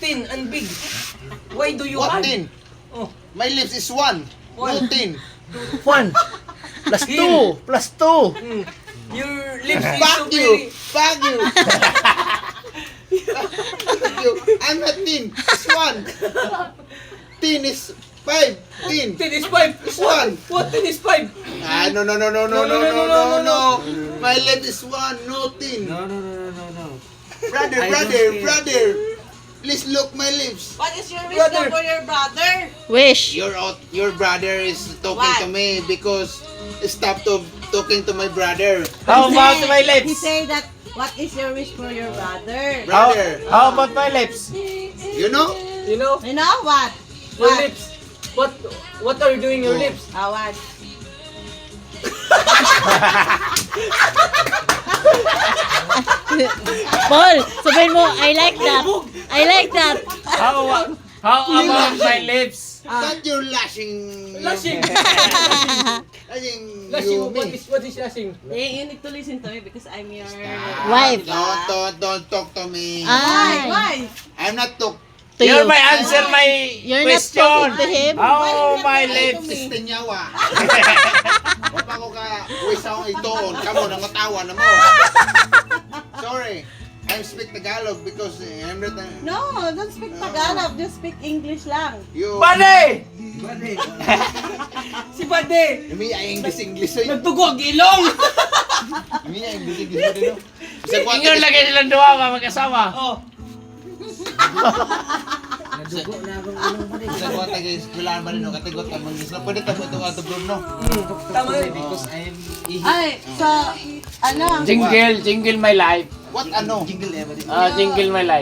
thin and big. Why do you What hide? tin? Oh. My lips is 1. No One. tin. 1 plus 2 plus 2. Mm. Your lips is Fuck so you! very... Fuck you! Fuck you! I'm not tin. It's 1. Tin is 5. Tin. Thin is 5. It's 1. What thin is 5? Ah, no. My lip is 1. No tin. No. Brother, I brother, don't care. brother. Please look my lips. What is your Brother. wisdom for your brother? Wish. Your brother is talking What? to me because stop talking to my brother. How about my He lips? say that, what is your wish for your brother? Brother, How about my lips? you know? You know? You know what? Your What? lips. What are you doing your Oh. lips? What? Paul, sabihin mo, I like that. I like that. How about my lips? But you're lashing. Lashing. Lashing Lashing. you, me. What is lashing? You need to listen to me because I'm your... Wife. Don't talk to me. Ah. Why? I'm not talk. To You're you. my answer my You're not question. talking to him. How my Why lips? you Istinyawa. Huwag pa ko ka, wis akong itoon. Kamo, nangotawa na mo. Sorry. I speak Tagalog because I'm not... No, don't speak Tagalog. Just speak English lang. You... Buddy! Si Bade. Umi ay English oy. Nagtugo ang ilong. Umi ay English mo din no. Sa kwata. Ingon lagi silang dua mag-asawa. Oh. Nadugo na akong ilong pa rin. Sa kwata guys, kailangan ba rin no katigot ka mong isla. Pwede tamo ito ato bro no. Tama yun. Because I am ihi. Ay, so, ano? Jingle my life. What ano? Jingle eh, ba rin? Jingle my life.